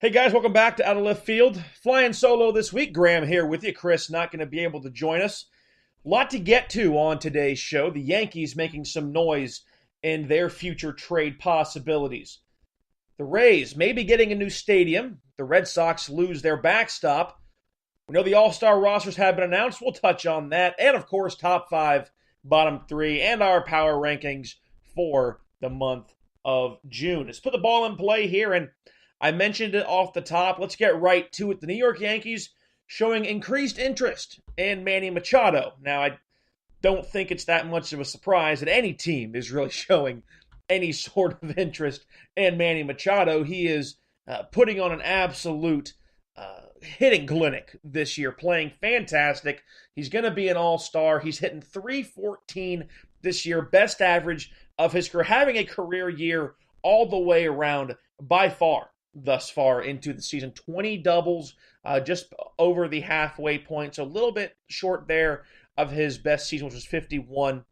Hey guys, welcome back to Out of Left Field. Flying solo this week. Graham here with you. Chris not going to be able to join us. A lot to get to on today's show. The Yankees making some noise in their future trade possibilities. The Rays may be getting a new stadium. The Red Sox lose their backstop. We know the All-Star rosters have been announced. We'll touch on that. And of course, top 5, bottom 3, and our power rankings for the month of June. Let's put the ball in play here, and I mentioned it off the top. Let's get right to it. The New York Yankees showing increased interest in Manny Machado. Now, I don't think it's that much of a surprise that any team is really showing any sort of interest in Manny Machado. He is putting on an absolute hitting clinic this year, playing fantastic. He's going to be an all-star. He's hitting .314 this year, best average of his career, having a career year all the way around by far. Thus far into the season, 20 doubles, just over the halfway point, so a little bit short there of his best season, which was 51,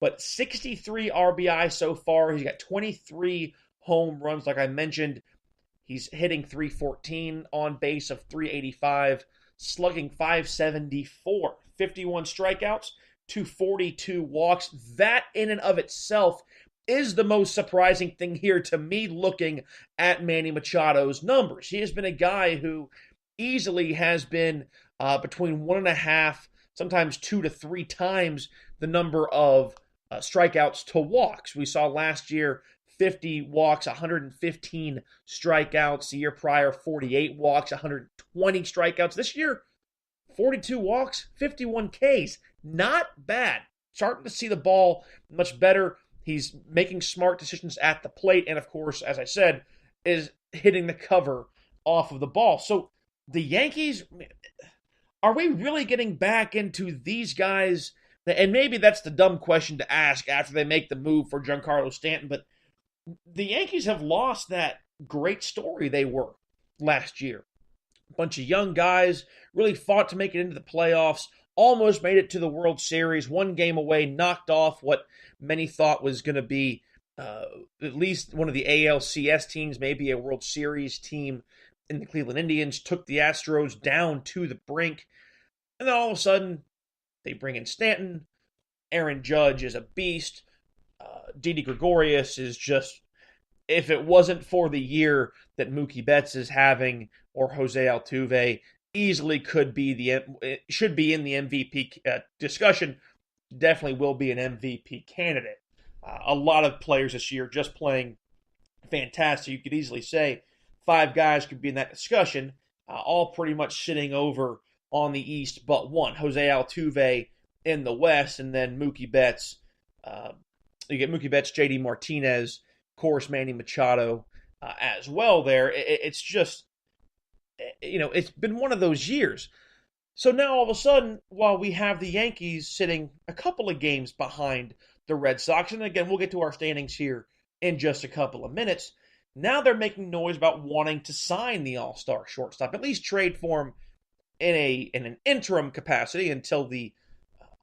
but 63 RBI so far. He's got 23 home runs, like I mentioned. He's hitting .314, on base of .385, slugging .574, 51 strikeouts, 242 walks. That in and of itself is the most surprising thing here to me looking at Manny Machado's numbers. He has been a guy who easily has been between 1.5, sometimes 2 to 3 times the number of strikeouts to walks. We saw last year 50 walks, 115 strikeouts. The year prior, 48 walks, 120 strikeouts. This year, 42 walks, 51 Ks. Not bad. Starting to see the ball much better. He's making smart decisions at the plate, and of course, as I said, is hitting the cover off of the ball. So the Yankees, are we really getting back into these guys? And maybe that's the dumb question to ask after they make the move for Giancarlo Stanton, but the Yankees have lost that great story they were last year. A bunch of young guys really fought to make it into the playoffs, almost made it to the World Series, one game away, knocked off what many thought was going to be at least one of the ALCS teams, maybe a World Series team in the Cleveland Indians, took the Astros down to the brink. And then all of a sudden, they bring in Stanton. Aaron Judge is a beast. Didi Gregorius is just, if it wasn't for the year that Mookie Betts is having, or Jose Altuve, easily should be in the MVP discussion. Definitely will be an MVP candidate. A lot of players this year just playing fantastic. You could easily say 5 guys could be in that discussion, all pretty much sitting over on the East but one. Jose Altuve in the West, and then Mookie Betts. You get Mookie Betts, J.D. Martinez, of course, Manny Machado as well there. It's just, it's been one of those years. So now all of a sudden, while we have the Yankees sitting a couple of games behind the Red Sox, and again, we'll get to our standings here in just a couple of minutes, now they're making noise about wanting to sign the All-Star shortstop, at least trade for him in an interim capacity until the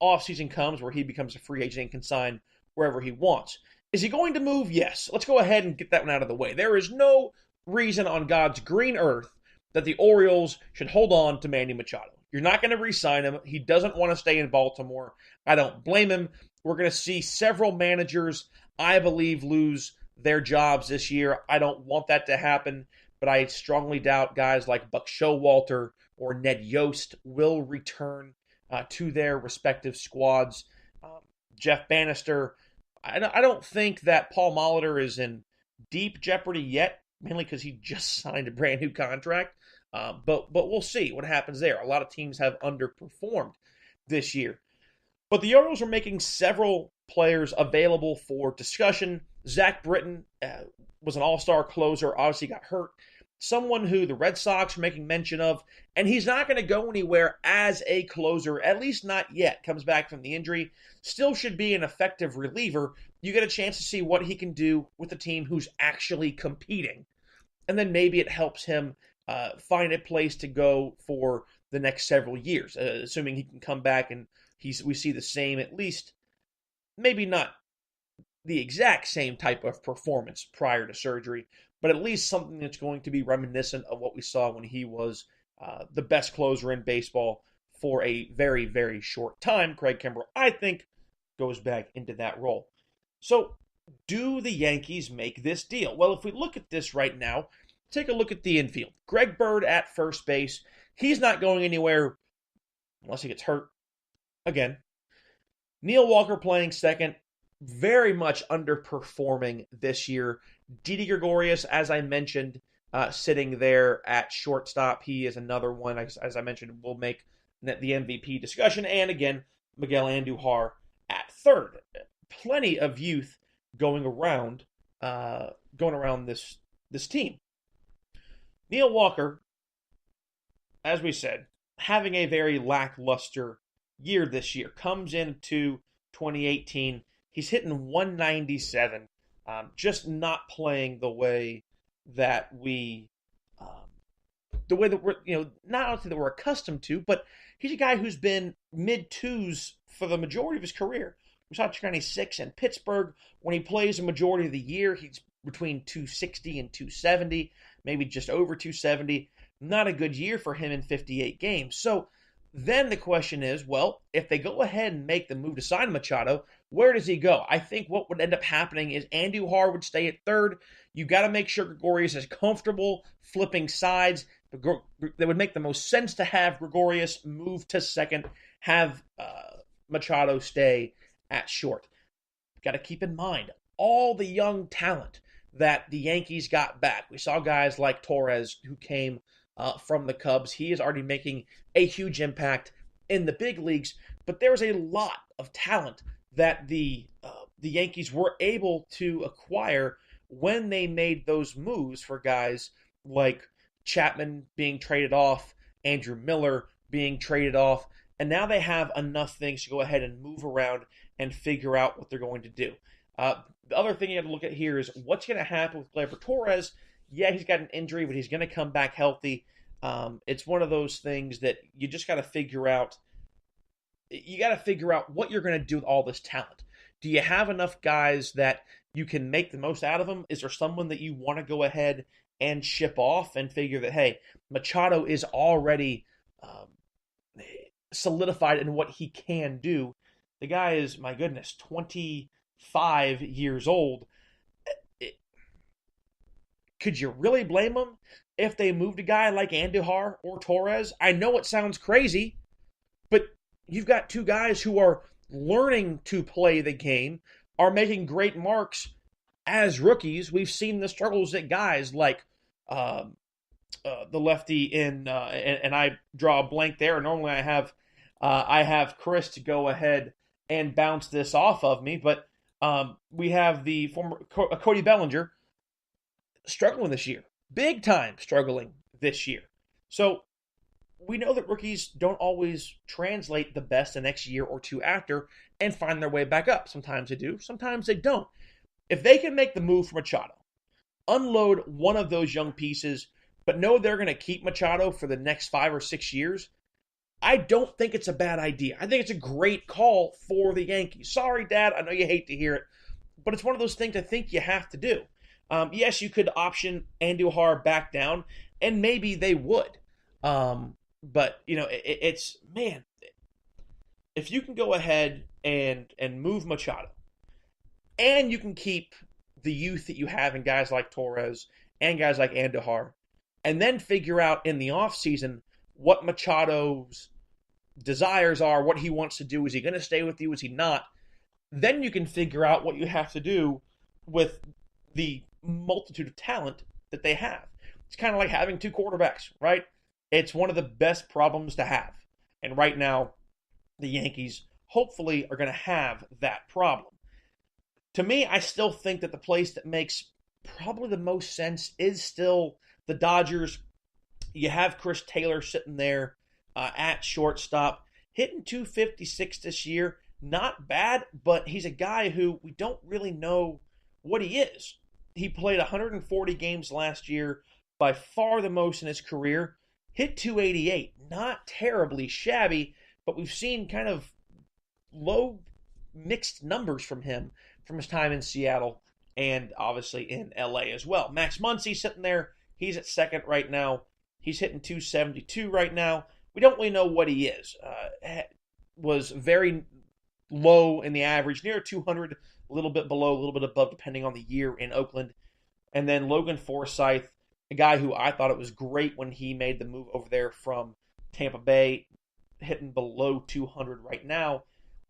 offseason comes where he becomes a free agent and can sign wherever he wants. Is he going to move? Yes. Let's go ahead and get that one out of the way. There is no reason on God's green earth that the Orioles should hold on to Manny Machado. You're not going to re-sign him. He doesn't want to stay in Baltimore. I don't blame him. We're going to see several managers, I believe, lose their jobs this year. I don't want that to happen, but I strongly doubt guys like Buck Showalter or Ned Yost will return to their respective squads. Jeff Bannister, I don't think that Paul Molitor is in deep jeopardy yet, mainly because he just signed a brand new contract. But we'll see what happens there. A lot of teams have underperformed this year. But the Orioles are making several players available for discussion. Zach Britton was an all-star closer, obviously got hurt. Someone who the Red Sox are making mention of, and he's not going to go anywhere as a closer, at least not yet. Comes back from the injury. Still should be an effective reliever. You get a chance to see what he can do with a team who's actually competing. And then maybe it helps him find a place to go for the next several years, assuming he can come back and we see the same, at least, maybe not the exact same type of performance prior to surgery, but at least something that's going to be reminiscent of what we saw when he was the best closer in baseball for a very, very short time. Craig Kimbrell, I think, goes back into that role. So, do the Yankees make this deal? Well, if we look at this right now, take a look at the infield. Greg Bird at first base. He's not going anywhere unless he gets hurt again. Neil Walker playing second, very much underperforming this year. Didi Gregorius, as I mentioned, sitting there at shortstop. He is another one, as I mentioned, will make the MVP discussion. And again, Miguel Andujar at third. Plenty of youth going around this team. Neil Walker, as we said, having a very lackluster year this year. Comes into 2018, he's hitting 197, just not playing the way that we're, not only that we're accustomed to, but he's a guy who's been mid twos for the majority of his career. We saw 296 in Pittsburgh. When he plays the majority of the year, he's between 260 and 270, maybe just over 270. Not a good year for him in 58 games. So then the question is, well, if they go ahead and make the move to sign Machado, where does he go? I think what would end up happening is Andujar would stay at third. You got to make sure Gregorius is comfortable flipping sides. That would make the most sense to have Gregorius move to second, have Machado stay at short. Got to keep in mind all the young talent that the Yankees got back. We saw guys like Torres who came from the Cubs. He is already making a huge impact in the big leagues, but there's a lot of talent that the Yankees were able to acquire when they made those moves for guys like Chapman being traded off, Andrew Miller being traded off, and now they have enough things to go ahead and move around and figure out what they're going to do. The other thing you have to look at here is what's going to happen with Gleyber Torres. Yeah, he's got an injury, but he's going to come back healthy. It's one of those things that you just got to figure out. You got to figure out what you're going to do with all this talent. Do you have enough guys that you can make the most out of them? Is there someone that you want to go ahead and ship off and figure that, hey, Machado is already solidified in what he can do? The guy is, my goodness, 25 years old. Could you really blame them if they moved a guy like Andujar or Torres? I know it sounds crazy, but you've got two guys who are learning to play the game, are making great marks as rookies. We've seen the struggles that guys like the lefty and I draw a blank there. Normally I have Chris to go ahead and bounce this off of me, but we have the former Cody Bellinger struggling this year. Big time struggling this year. So we know that rookies don't always translate the best the next year or two after and find their way back up. Sometimes they do, sometimes they don't. If they can make the move for Machado, unload one of those young pieces, but know they're going to keep Machado for the next 5 or 6 years, I don't think it's a bad idea. I think it's a great call for the Yankees. Sorry, Dad, I know you hate to hear it, but it's one of those things I think you have to do. Yes, you could option Andujar back down, and maybe they would. But, it's, man, if you can go ahead and move Machado, and you can keep the youth that you have in guys like Torres and guys like Andujar, and then figure out in the offseason what Machado's desires are, what he wants to do. Is he going to stay with you? Is he not? Then you can figure out what you have to do with the multitude of talent that they have. It's kind of like having two quarterbacks, right? It's one of the best problems to have. And right now, the Yankees hopefully are going to have that problem. To me, I still think that the place that makes probably the most sense is still the Dodgers. You have Chris Taylor sitting there at shortstop, hitting 256 this year. Not bad, but he's a guy who we don't really know what he is. He played 140 games last year, by far the most in his career. Hit 288, not terribly shabby, but we've seen kind of low mixed numbers from him from his time in Seattle and obviously in LA as well. Max Muncy's sitting there. He's at second right now. He's hitting 272 right now. We don't really know what he is. Was very low in the average, near 200, a little bit below, a little bit above, depending on the year in Oakland. And then Logan Forsythe, a guy who I thought it was great when he made the move over there from Tampa Bay, hitting below 200 right now.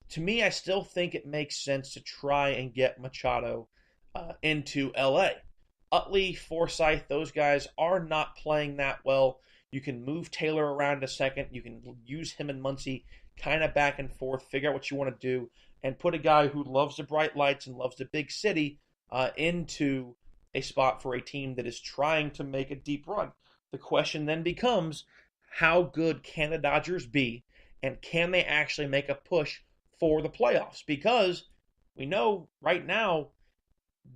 To me, I still think it makes sense to try and get Machado into LA. Utley, Forsythe, those guys are not playing that well. You can move Taylor around a second. You can use him and Muncy kind of back and forth, figure out what you want to do, and put a guy who loves the bright lights and loves the big city into a spot for a team that is trying to make a deep run. The question then becomes, how good can the Dodgers be, and can they actually make a push for the playoffs? Because we know right now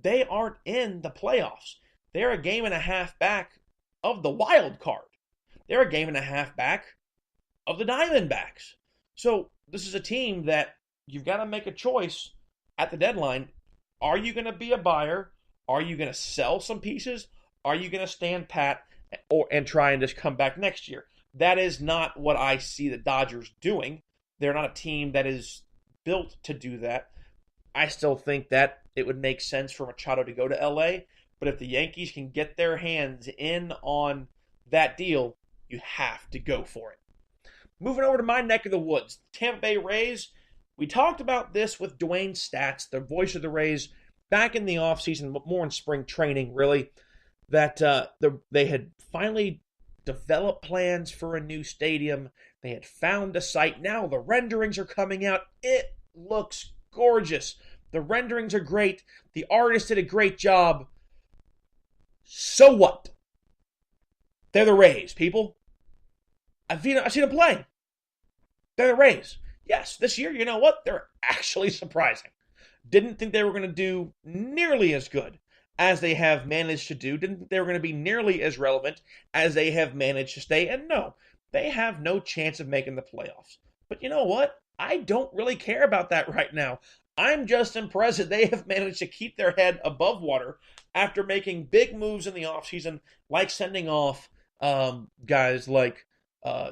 they aren't in the playoffs. They're a game and a half back of the wild card. They're a game and a half back of the Diamondbacks. So this is a team that you've got to make a choice at the deadline. Are you going to be a buyer? Are you going to sell some pieces? Are you going to stand pat and try and just come back next year? That is not what I see the Dodgers doing. They're not a team that is built to do that. I still think that it would make sense for Machado to go to LA, but if the Yankees can get their hands in on that deal, you have to go for it. Moving over to my neck of the woods, Tampa Bay Rays. We talked about this with Dwayne Stats, the voice of the Rays, back in the offseason, but more in spring training, really, that they had finally developed plans for a new stadium. They had found a site. Now the renderings are coming out. It looks gorgeous. The renderings are great. The artist did a great job. So what? They're the Rays, people. I've seen them play. They're the Rays. Yes, this year, you know what? They're actually surprising. Didn't think they were going to do nearly as good as they have managed to do. Didn't think they were going to be nearly as relevant as they have managed to stay. And no, they have no chance of making the playoffs. But you know what? I don't really care about that right now. I'm just impressed that they have managed to keep their head above water after making big moves in the offseason, like sending off guys like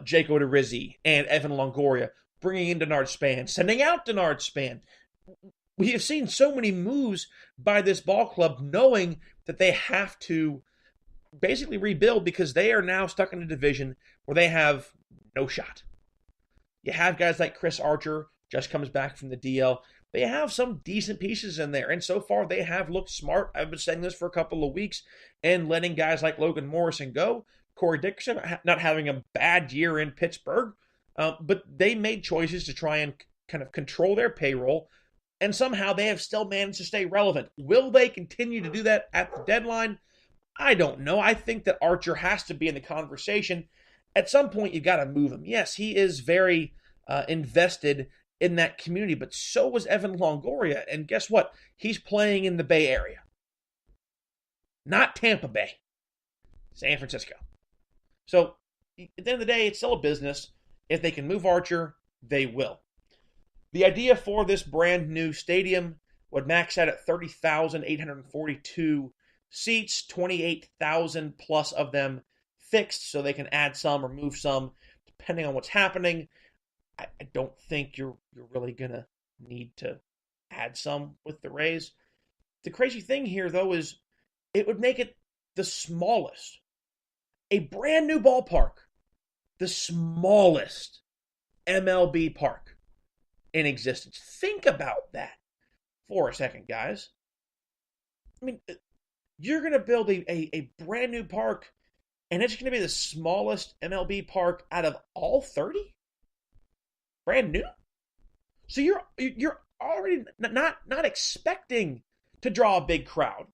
Jake Odorizzi and Evan Longoria, bringing in Denard Span, sending out Denard Span. We have seen so many moves by this ball club knowing that they have to basically rebuild because they are now stuck in a division where they have no shot. You have guys like Chris Archer, just comes back from the DL. They have some decent pieces in there, and so far they have looked smart. I've been saying this for a couple of weeks, and letting guys like Logan Morrison go. Corey Dickerson not having a bad year in Pittsburgh, but they made choices to try and kind of control their payroll, and somehow they have still managed to stay relevant. Will they continue to do that at the deadline? I don't know. I think that Archer has to be in the conversation. At some point, you've got to move him. Yes, he is very invested in that community, but so was Evan Longoria. And guess what? He's playing in the Bay Area. Not Tampa Bay. San Francisco. So, at the end of the day, it's still a business. If they can move Archer, they will. The idea for this brand new stadium would max out at 30,842 seats, 28,000 plus of them fixed, so they can add some or move some depending on what's happening. I don't think you're really going to need to add some with the Rays. The crazy thing here, though, is it would make it the smallest. A brand new ballpark. The smallest MLB park in existence. Think about that for a second, guys. I mean, you're going to build a brand new park, and it's going to be the smallest MLB park out of all 30? Brand new? So you're already not expecting to draw a big crowd.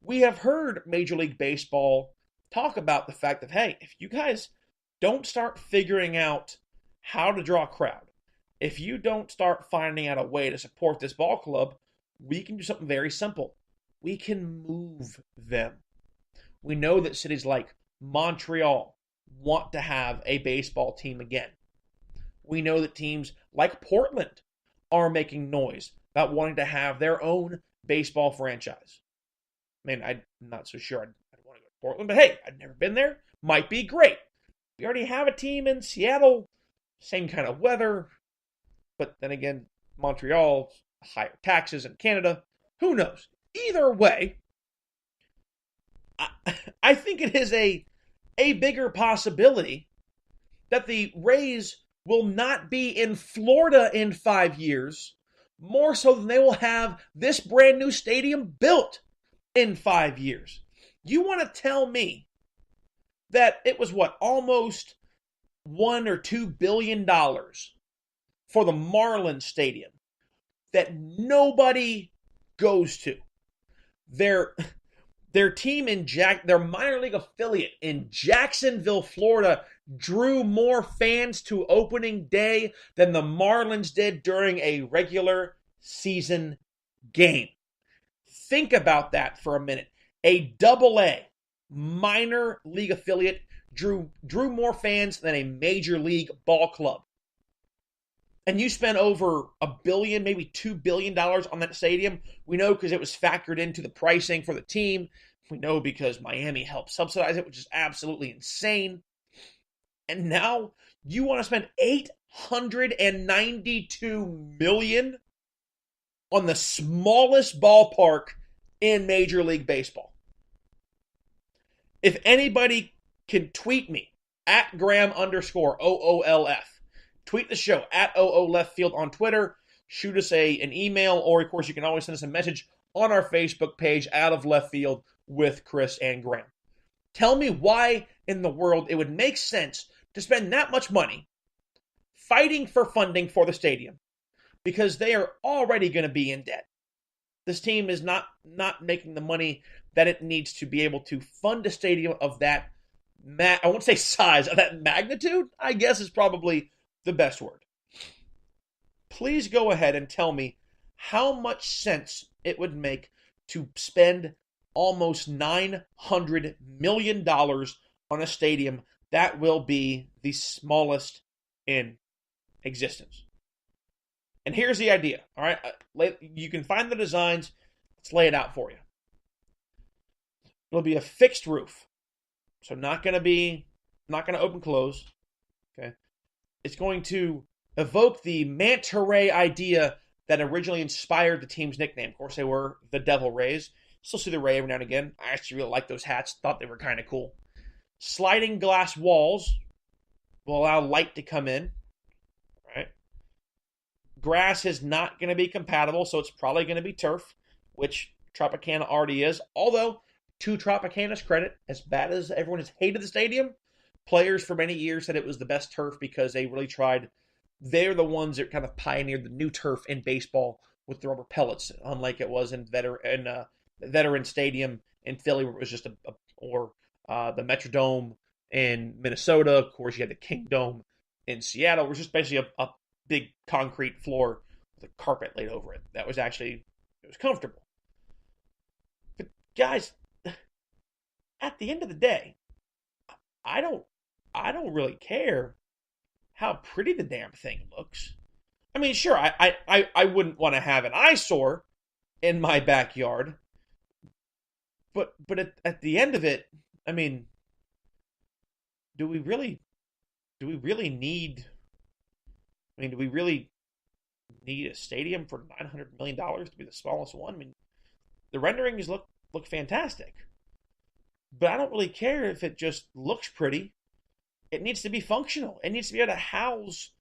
We have heard Major League Baseball talk about the fact that, hey, if you guys don't start figuring out how to draw a crowd, if you don't start finding out a way to support this ball club, we can do something very simple. We can move them. We know that cities like Montreal want to have a baseball team again. We know that teams like Portland are making noise about wanting to have their own baseball franchise. mean, I'm not so sure I'd want to go to Portland, but hey, I've never been there. Might be great. We already have a team in Seattle, same kind of weather. But then again, Montreal, higher taxes in Canada. Who knows? Either way, I think it is a bigger possibility that the Rays will not be in Florida in 5 years, more so than they will have this brand new stadium built in 5 years. You want to tell me that it was almost $1 or $2 billion for the Marlins Stadium that nobody goes to. Their team in their minor league affiliate in Jacksonville, Florida, drew more fans to opening day than the Marlins did during a regular season game. Think about that for a minute. A double-A minor league affiliate drew more fans than a major league ball club. And you spent over $1 billion, maybe $2 billion on that stadium. We know because it was factored into the pricing for the team. We know because Miami helped subsidize it, which is absolutely insane. And now you want to spend $892 million on the smallest ballpark in Major League Baseball. If anybody can tweet me at Graham_OOLF, tweet the show at OOLeftfield on Twitter, shoot us an email, or of course you can always send us a message on our Facebook page, Out of Left Field with Chris and Graham. Tell me why in the world it would make sense to spend that much money fighting for funding for the stadium, because they are already going to be in debt. This team is not making the money that it needs to be able to fund a stadium of that, I won't say size, of that magnitude, I guess is probably the best word. Please go ahead and tell me how much sense it would make to spend almost $900 million on a stadium that will be the smallest in existence. And here's the idea, all right? You can find the designs. Let's lay it out for you. It'll be a fixed roof, so not going to open close. Okay, it's going to evoke the manta ray idea that originally inspired the team's nickname. Of course, they were the Devil Rays. Still see the Ray every now and again. I actually really like those hats. Thought they were kind of cool. Sliding glass walls will allow light to come in. Right. Grass is not going to be compatible, so it's probably going to be turf, which Tropicana already is. Although, to Tropicana's credit, as bad as everyone has hated the stadium, players for many years said it was the best turf because they really tried. They're the ones that kind of pioneered the new turf in baseball with the rubber pellets, unlike it was in Veteran Stadium in Philly, where it was just the Metrodome in Minnesota. Of course, you had the Kingdome in Seattle, which was just basically a big concrete floor with a carpet laid over it. It was comfortable. But guys, at the end of the day, I don't really care how pretty the damn thing looks. I mean, sure, I wouldn't want to have an eyesore in my backyard. But at the end of it, I mean, do we really need a stadium for $900 million to be the smallest one? I mean, the renderings look fantastic. But I don't really care if it just looks pretty. It needs to be functional. It needs to be able to house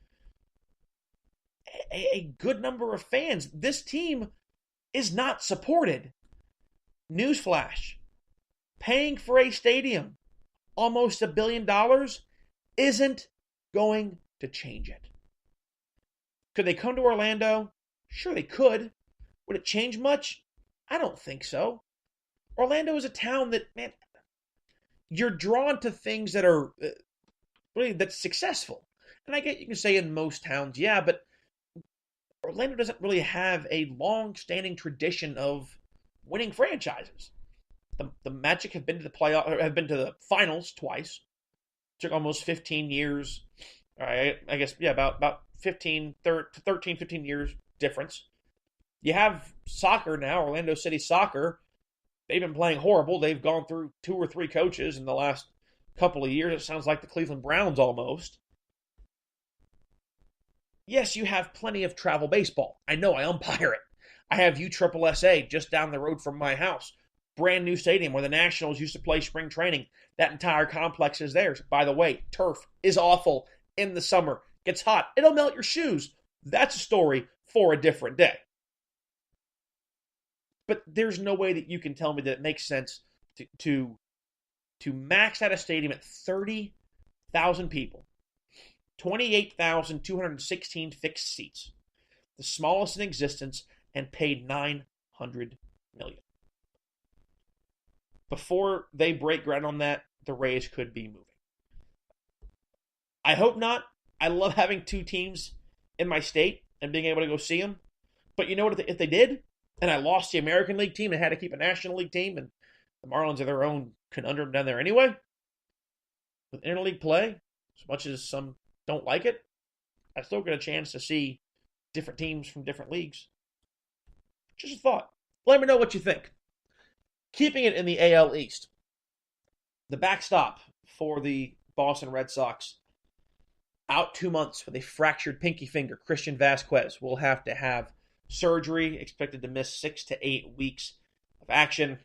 a good number of fans. This team is not supported. Newsflash. Paying for a stadium almost $1 billion isn't going to change it. Could they come to Orlando? Sure, they could. Would it change much? I don't think so. Orlando is a town that, man, you're drawn to things that are really that's successful. And I get you can say in most towns, yeah, but Orlando doesn't really have a long-standing tradition of winning franchises. The Magic have been to the finals twice. It took almost 15 years. I guess, yeah, about 13, 15 years difference. You have soccer now, Orlando City Soccer. they've been playing horrible. They've gone through 2 or 3 coaches in the last couple of years. It sounds like the Cleveland Browns almost. Yes, you have plenty of travel baseball. I know, I umpire it. I have USSSA just down the road from my house. Brand new stadium where the Nationals used to play spring training. That entire complex is theirs. By the way, turf is awful in the summer. Gets hot. It'll melt your shoes. That's a story for a different day. But there's no way that you can tell me that it makes sense to max out a stadium at 30,000 people, 28,216 fixed seats, the smallest in existence, and paid $900 million. Before they break ground on that, the Rays could be moving. I hope not. I love having 2 teams in my state and being able to go see them. But you know what? If they did, and I lost the American League team and had to keep a National League team, and the Marlins are their own conundrum down there anyway, with interleague play, as much as some don't like it, I still get a chance to see different teams from different leagues. Just a thought. Let me know what you think. Keeping it in the AL East, the backstop for the Boston Red Sox, out 2 months with a fractured pinky finger. Christian Vasquez will have to have surgery, expected to miss 6 to 8 weeks of action.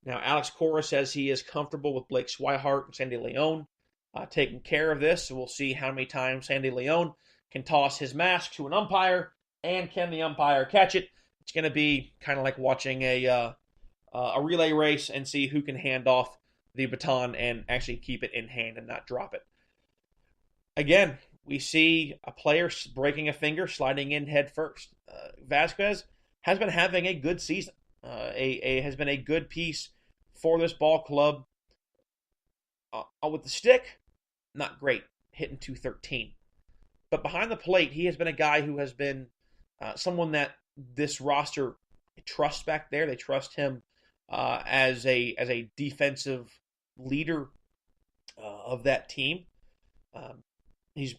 Now, Alex Cora says he is comfortable with Blake Swihart and Sandy Leon taking care of this. So we'll see how many times Sandy Leon can toss his mask to an umpire, and can the umpire catch it. It's going to be kind of like watching a relay race and see who can hand off the baton and actually keep it in hand and not drop it. Again, we see a player breaking a finger, sliding in head first. Vasquez has been having a good season. Has been a good piece for this ball club. With the stick, not great, hitting .213. But behind the plate, he has been a guy who has been someone that this roster trusts back there. They trust him as a defensive leader of that team. He's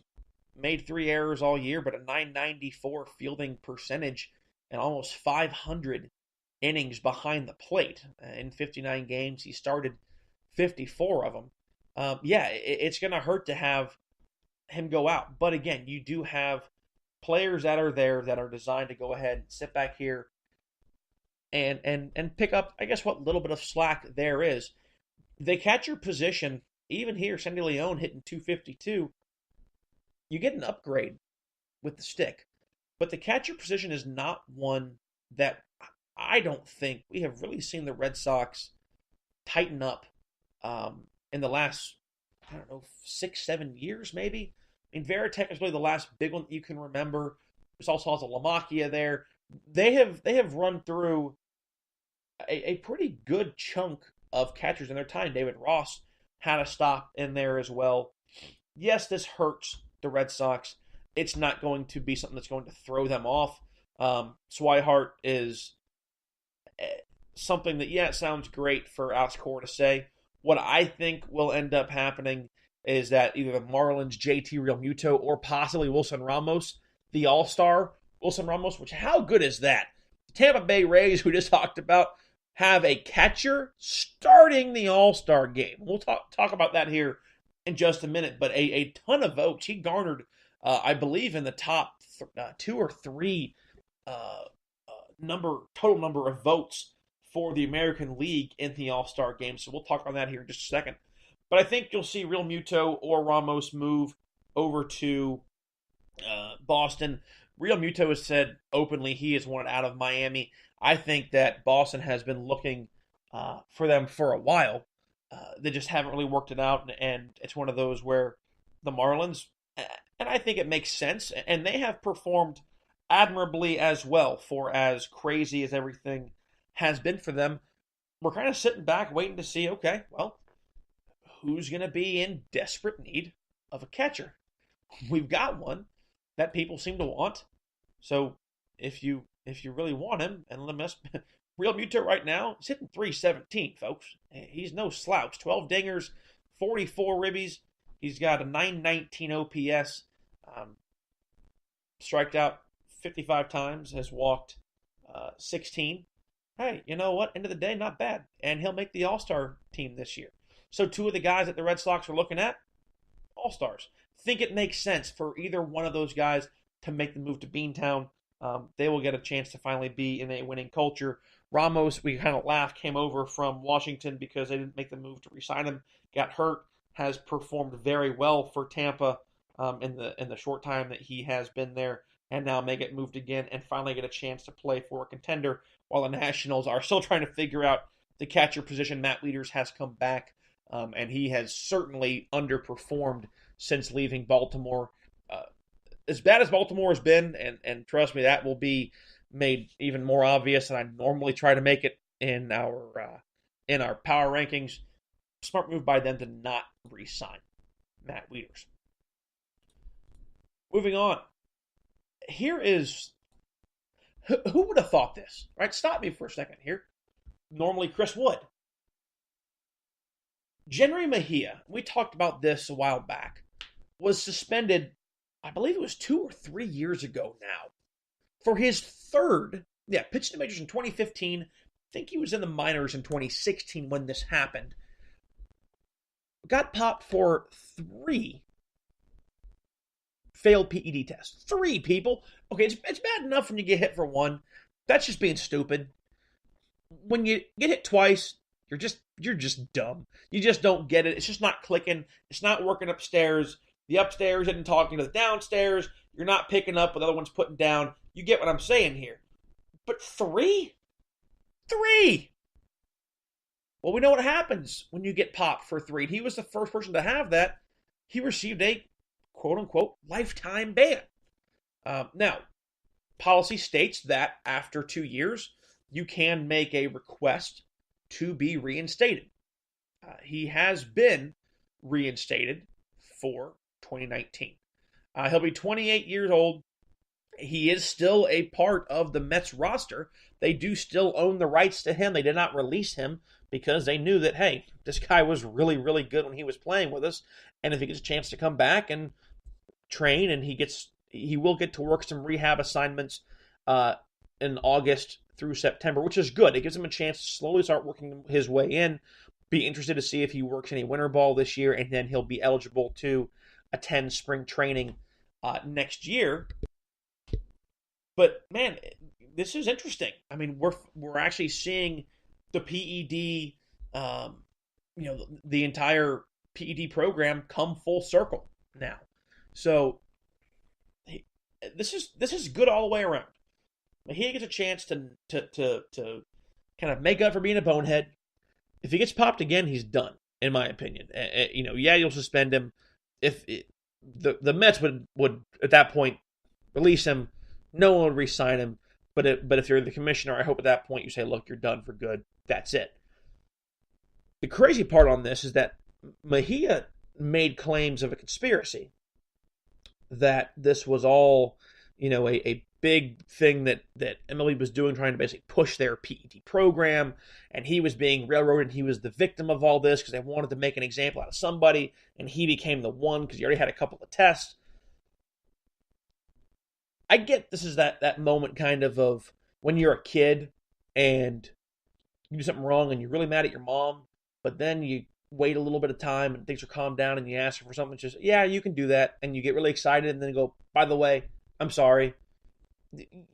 made 3 errors all year, but a .994 fielding percentage and almost 500 innings behind the plate. In 59 games, he started 54 of them. It's going to hurt to have him go out. But again, you do have players that are there that are designed to go ahead and sit back here and pick up, I guess, what little bit of slack there is. The catcher position, even here, Sandy Leon hitting .252, you get an upgrade with the stick. But the catcher position is not one that I don't think we have really seen the Red Sox tighten up in the last, 6-7 years maybe. I mean, Veritek is really the last big one that you can remember. There's also a LaMacchia there. They have run through a pretty good chunk of catchers in their time. David Ross had a stop in there as well. Yes, this hurts the Red Sox. It's not going to be something that's going to throw them off. Swihart is something that, it sounds great for Alex Cora to say. What I think will end up happening is that either the Marlins, JT Realmuto, or possibly Wilson Ramos, the All-Star Wilson Ramos, which how good is that? The Tampa Bay Rays, who just talked about, have a catcher starting the All-Star game. We'll talk about that here in just a minute, but a ton of votes. He garnered, I believe, in the top 2 or 3 total number of votes for the American League in the All-Star game. So we'll talk on that here in just a second. But I think you'll see Realmuto or Ramos move over to Boston. Realmuto has said openly he is wanted out of Miami. I think that Boston has been looking for them for a while. They just haven't really worked it out, and it's one of those where the Marlins, and I think it makes sense, and they have performed admirably as well for as crazy as everything has been for them. We're kind of sitting back waiting to see, okay, well, who's going to be in desperate need of a catcher? We've got one that people seem to want. So if you really want him, and let me Realmuto right now is hitting .317, folks. He's no slouch. 12 dingers, 44 ribbies. He's got a .919 OPS. Striked out 55 times, has walked 16. hey, you know what? End of the day, not bad. And he'll make the All-Star team this year. So two of the guys that the Red Sox are looking at, All-Stars. Think it makes sense for either one of those guys to make the move to Beantown. They will get a chance to finally be in a winning culture. Ramos, we kind of laughed, came over from Washington because they didn't make the move to re-sign him. Got hurt, has performed very well for Tampa in the short time that he has been there, and now may get moved again and finally get a chance to play for a contender. While the Nationals are still trying to figure out the catcher position, Matt Wieters has come back, and he has certainly underperformed since leaving Baltimore. As bad as Baltimore has been, and trust me, that will be made even more obvious than I normally try to make it in our power rankings. Smart move by them to not re-sign Matt Wieters. Moving on. Here is, who would have thought this? Right? Stop me for a second here. Normally Chris would. Jenrry Mejia, we talked about this a while back, was suspended, I believe it was 2 or 3 years ago now, for his third, pitched in the majors in 2015. I think he was in the minors in 2016 when this happened. Got popped for 3 failed PED tests. 3 people. Okay, it's bad enough when you get hit for 1. That's just being stupid. When you get hit twice, you're just dumb. You just don't get it. It's just not clicking. It's not working upstairs. The upstairs isn't talking to the downstairs. You're not picking up what the other one's putting down. You get what I'm saying here. But 3? 3! Well, we know what happens when you get popped for 3. He was the first person to have that. He received a quote-unquote lifetime ban. Now, policy states that after 2 years, you can make a request to be reinstated. He has been reinstated for 2019. He'll be 28 years old. He is still a part of the Mets roster. They do still own the rights to him. They did not release him because they knew that, hey, this guy was really, really good when he was playing with us. And if he gets a chance to come back and train, and he will get to work some rehab assignments in August through September, which is good. It gives him a chance to slowly start working his way in. Be interested to see if he works any winter ball this year, and then he'll be eligible to attend spring training next year. But man, this is interesting. I mean, we're actually seeing the PED, the entire PED program come full circle now. So this is good all the way around. He gets a chance to kind of make up for being a bonehead. If he gets popped again, he's done, in my opinion. You'll suspend him. If the Mets would at that point release him, no one would re-sign him. But if you're the commissioner, I hope at that point you say, look, you're done for good. That's it. The crazy part on this is that Mejia made claims of a conspiracy, that this was all, a big thing that MLB was doing, trying to basically push their PED program, and he was being railroaded, and he was the victim of all this because they wanted to make an example out of somebody, and he became the one because he already had a couple of tests. I get this is that moment kind of when you're a kid and you do something wrong and you're really mad at your mom, but then you wait a little bit of time and things are calmed down and you ask her for something, just, yeah, you can do that, and you get really excited and then you go, by the way, I'm sorry.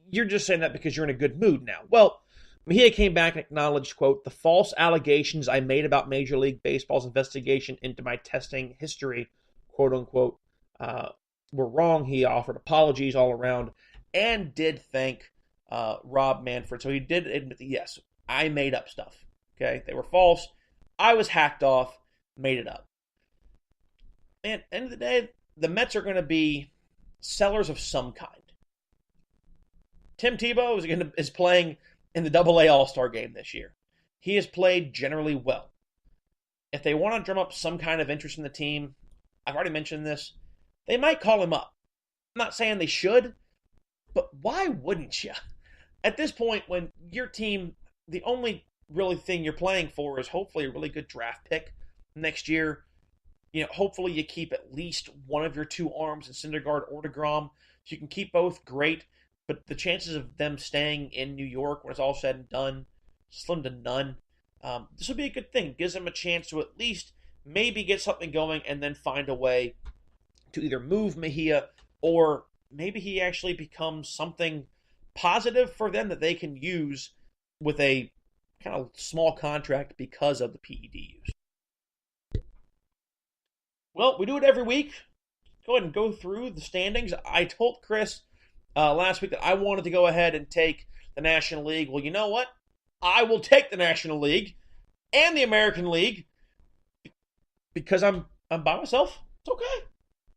You're just saying that because you're in a good mood now. Well, Mejia came back and acknowledged, quote, the false allegations I made about Major League Baseball's investigation into my testing history, quote unquote, were wrong. He offered apologies all around and did thank Rob Manfred. So he did admit that, yes, I made up stuff. Okay, they were false. I was hacked off, made it up. And at the end of the day, the Mets are going to be sellers of some kind. Tim Tebow is playing in the AA All-Star game this year. He has played generally well. If they want to drum up some kind of interest in the team, I've already mentioned this, they might call him up. I'm not saying they should, but why wouldn't you? At this point, when your team, the only really thing you're playing for is hopefully a really good draft pick next year. Hopefully you keep at least one of your 2 arms in Syndergaard or DeGrom. If you can keep both, great. But the chances of them staying in New York when it's all said and done slim to none. This will be a good thing. Gives them a chance to at least maybe get something going and then find a way to either move Mejia or maybe he actually becomes something positive for them that they can use with a kind of small contract because of the PED use. Well, we do it every week. Go ahead and go through the standings. I told Chris last week that I wanted to go ahead and take the National League. Well, you know what? I will take the National League and the American League because I'm by myself. It's okay.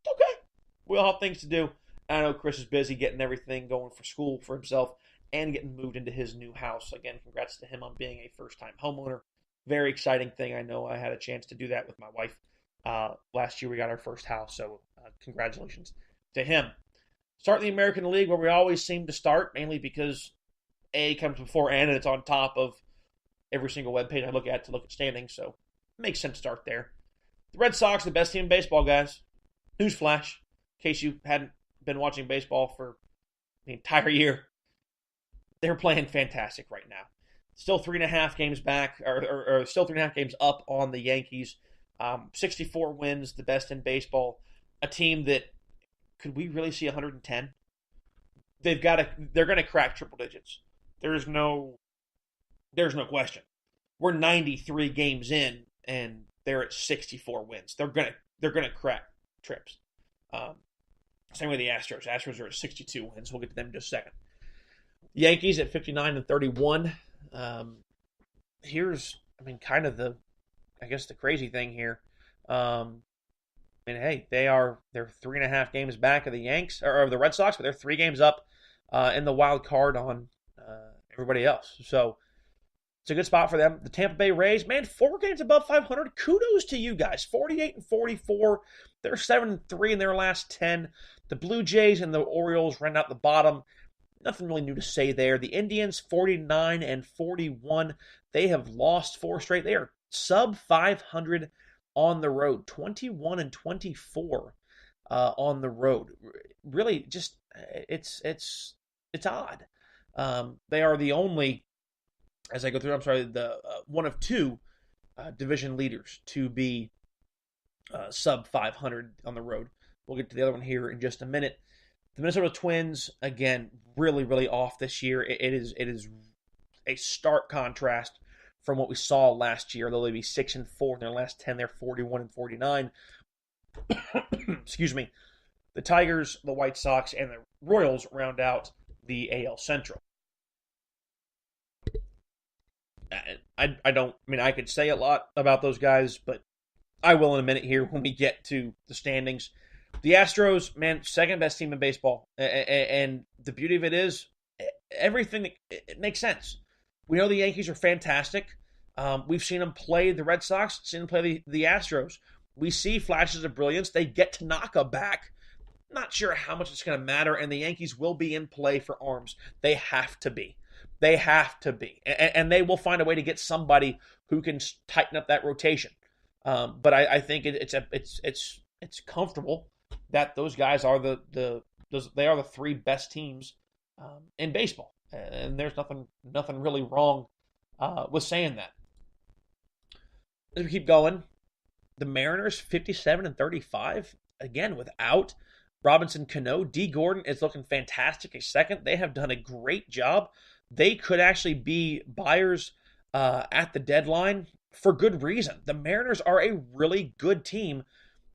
It's okay. We all have things to do. I know Chris is busy getting everything going for school for himself and getting moved into his new house. Again, congrats to him on being a first-time homeowner. Very exciting thing. I know I had a chance to do that with my wife. Last year we got our first house, so congratulations to him. Start the American League where we always seem to start, mainly because A comes before N and it's on top of every single webpage I look at to look at standings, so it makes sense to start there. The Red Sox, the best team in baseball, guys. Newsflash, in case you hadn't been watching baseball for the entire year. They're playing fantastic right now. Still 3.5 games back, or still 3.5 games up on the Yankees. 64 wins, the best in baseball. A team that, could we really see 110? They're going to crack triple digits. There's no question. We're 93 games in, and they're at 64 wins. They're gonna crack trips. Same with the Astros. Astros are at 62 wins. We'll get to them in just a second. Yankees at 59-31. Here's, kind of the crazy thing here. Hey, they're 3.5 games back of the Yanks or the Red Sox, but they're 3 games up in the wild card on everybody else. So it's a good spot for them. The Tampa Bay Rays, 4 games above 500. Kudos to you guys. 48-44. They're 7-3 in their last 10. The Blue Jays and the Orioles ran out the bottom. Nothing really new to say there. The Indians, 49-41. They have lost 4 straight. They are sub 500 on the road. 21-24 on the road. Really, just it's odd. They are the only, as I go through, the one of 2 division leaders to be sub 500 on the road. We'll get to the other one here in just a minute. The Minnesota Twins, again, really, really off this year. It is a stark contrast from what we saw last year. They'll be 6-4 in their last 10. They're 41-49. Excuse me. The Tigers, the White Sox, and the Royals round out the AL Central. I could say a lot about those guys, but I will in a minute here when we get to the standings. The Astros, second best team in baseball. And the beauty of it is, everything, it makes sense. We know the Yankees are fantastic. We've seen them play the Red Sox, seen them play the Astros. We see flashes of brilliance. They get Tanaka back. Not sure how much it's going to matter, and the Yankees will be in play for arms. They have to be. They have to be. And they will find a way to get somebody who can tighten up that rotation. But I think it's comfortable that those guys are the 3 best teams in baseball, and there's nothing really wrong with saying that. As we keep going, the Mariners 57-35 again without Robinson Cano. D. Gordon is looking fantastic. A second, they have done a great job. They could actually be buyers at the deadline for good reason. The Mariners are a really good team.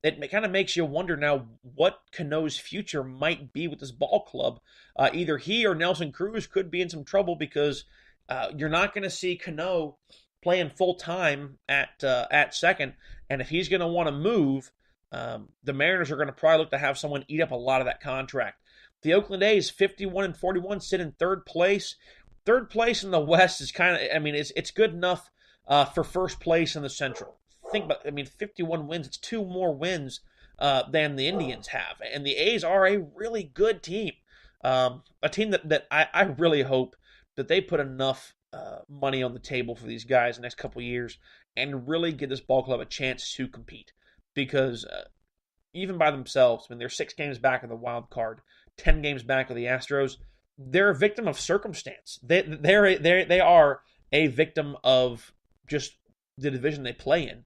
It kind of makes you wonder now what Cano's future might be with this ball club. Either he or Nelson Cruz could be in some trouble because you're not going to see Cano playing full time at second. And if he's going to want to move, the Mariners are going to probably look to have someone eat up a lot of that contract. The Oakland A's 51-41 sit in third place. Third place in the West is kind of, it's good enough for first place in the Central. Think about, 51 wins. It's 2 more wins than the Indians have. And the A's are a really good team. A team that I really hope that they put enough money on the table for these guys the next couple of years and really give this ball club a chance to compete. Because even by themselves, they're 6 games back of the wild card, 10 games back of the Astros, they're a victim of circumstance. They are a victim of just the division they play in.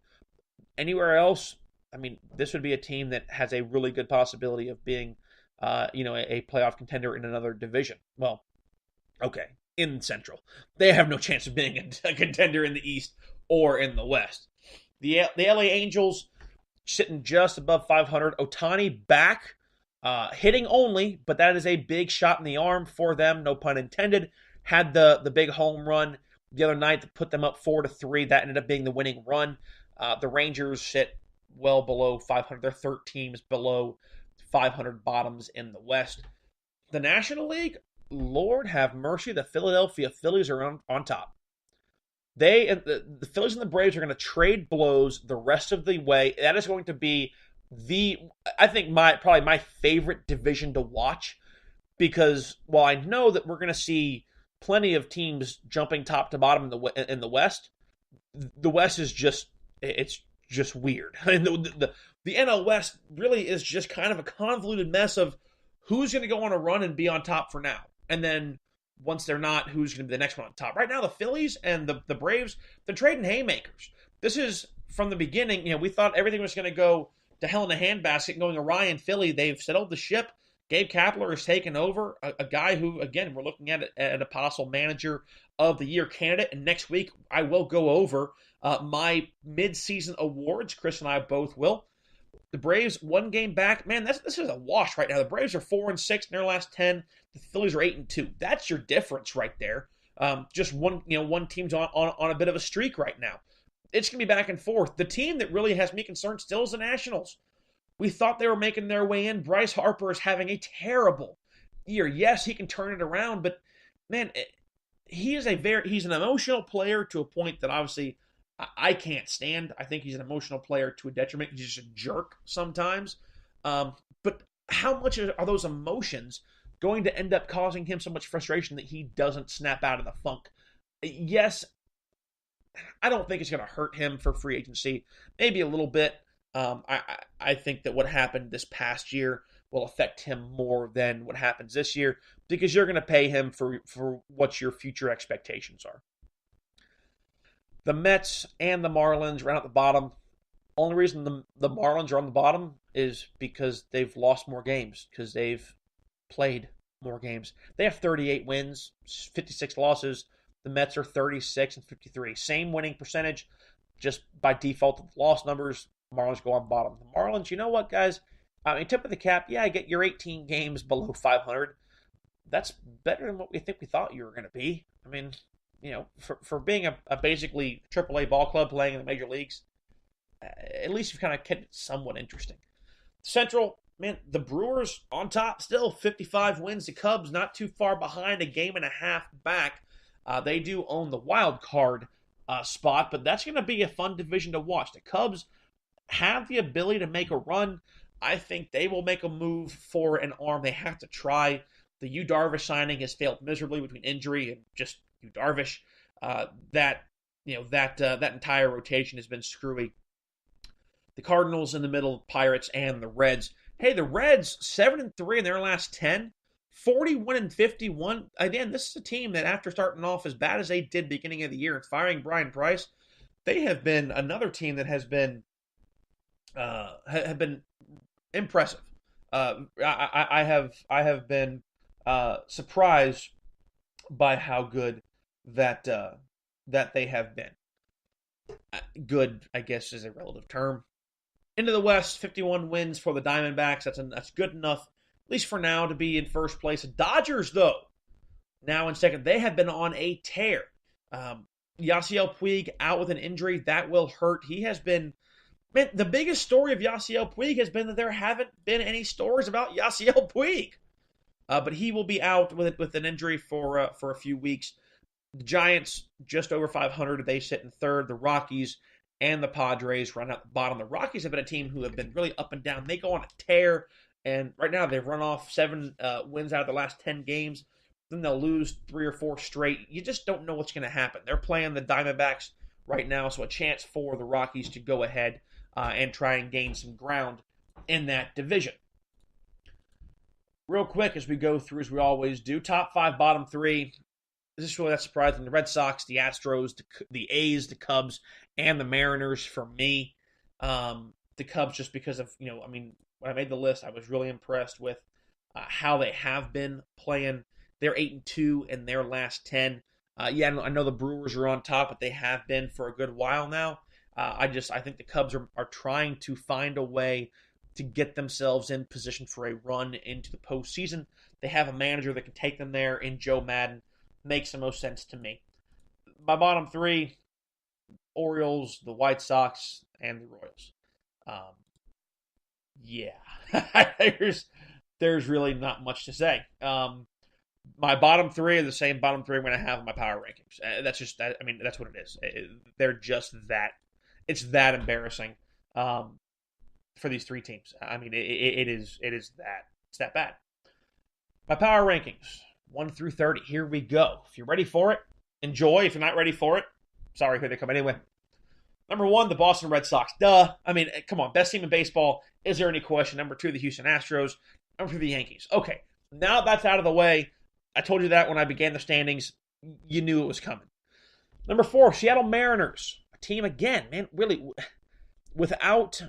Anywhere else, I mean, this would be a team that has a really good possibility of being, a playoff contender in another division. Well, okay, in Central. They have no chance of being a contender in the East or in the West. The LA Angels sitting just above 500. Ohtani back, hitting only, but that is a big shot in the arm for them, no pun intended. Had the big home run the other night to put them up 4-3. That ended up being the winning run. The Rangers sit well below 500. They're 13 teams below 500 bottoms in the West. The National League, Lord have mercy, the Philadelphia Phillies are on top. The Phillies and the Braves are going to trade blows the rest of the way. That is going to be I think probably my favorite division to watch, because while I know that we're going to see plenty of teams jumping top to bottom in the West, the West is just weird. I mean, the NL West really is just kind of a convoluted mess of who's going to go on a run and be on top for now, and then once they're not, who's going to be the next one on top. Right now, the Phillies and the Braves, they're trading haymakers. This is, from the beginning, we thought everything was going to go to hell in a handbasket going awry in Philly. They've settled the ship. Gabe Kapler has taken over, a guy who, again, we're looking at a possible manager of the year candidate. And next week, I will go over my mid-season awards. Chris and I both will. The Braves, 1 game back. Man, this is a wash right now. The Braves are 4-6 in their last 10. The Phillies are 8-2. That's your difference right there. Just one team's on a bit of a streak right now. It's going to be back and forth. The team that really has me concerned still is the Nationals. We thought they were making their way in. Bryce Harper is having a terrible year. Yes, he can turn it around, but man, he's an emotional player to a point that obviously I can't stand. I think he's an emotional player to a detriment. He's just a jerk sometimes. But how much are those emotions going to end up causing him so much frustration that he doesn't snap out of the funk? Yes, I don't think it's going to hurt him for free agency. Maybe a little bit. I think that what happened this past year will affect him more than what happens this year, because you're going to pay him for what your future expectations are. The Mets and the Marlins are out at the bottom. Only reason the Marlins are on the bottom is because they've lost more games, because they've played more games. They have 38 wins, 56 losses. The Mets are 36 and 53. Same winning percentage, just by default of the loss numbers. Marlins go on bottom. The Marlins, you know what, guys? I mean, tip of the cap, yeah, I get your 18 games below 500. That's better than what we thought you were going to be. I mean, for being a basically AAA ball club playing in the major leagues, at least you've kind of kept it somewhat interesting. Central, man, the Brewers on top still, 55 wins. The Cubs not too far behind, a game and a half back. They do own the wild card spot, but that's going to be a fun division to watch. The Cubs have the ability to make a run. I think they will make a move for an arm. They have to try. The Yu Darvish signing has failed miserably between injury and just Yu Darvish. That entire rotation has been screwy. The Cardinals in the middle, Pirates, and the Reds. Hey, the Reds 7-3 in their last 10, 41-51. Again, this is a team that, after starting off as bad as they did beginning of the year and firing Brian Price, they have been another team that has been impressive. I have been surprised by how good that they have been. Good, I guess, is a relative term. Into the West, 51 wins for the Diamondbacks. That's good enough, at least for now, to be in first place. The Dodgers, though, now in second. They have been on a tear. Yasiel Puig out with an injury. That will hurt. He has been... Man, the biggest story of Yasiel Puig has been that there haven't been any stories about Yasiel Puig. But he will be out with an injury for a few weeks. The Giants, just over 500. They sit in third. The Rockies and the Padres run out the bottom. The Rockies have been a team who have been really up and down. They go on a tear, and right now they've run off 7 wins out of the last 10 games. Then they'll lose 3 or 4 straight. You just don't know what's going to happen. They're playing the Diamondbacks right now, so a chance for the Rockies to go ahead and try and gain some ground in that division. Real quick, as we go through, as we always do, top 5, bottom 3. this is really that surprising. The Red Sox, the Astros, the A's, the Cubs, and the Mariners for me. The Cubs just because of, when I made the list, I was really impressed with how they have been playing. They're 8-2 in their last 10. I know the Brewers are on top, but they have been for a good while now. I think the Cubs are trying to find a way to get themselves in position for a run into the postseason. They have a manager that can take them there in Joe Madden. Makes the most sense to me. My bottom three, Orioles, the White Sox, and the Royals. There's really not much to say. My bottom three are the same bottom three I'm going to have in my power rankings. That's what it is. They're just that. It's that embarrassing for these three teams. It is that. It's that bad. My power rankings, 1 through 30. Here we go. If you're ready for it, enjoy. If you're not ready for it, sorry, here they come anyway. Number 1, the Boston Red Sox. Duh. Come on. Best team in baseball. Is there any question? Number 2, the Houston Astros. Number 3, the Yankees. Okay. Now that's out of the way. I told you that when I began the standings. You knew it was coming. Number 4, Seattle Mariners. A team, again, man, really, without...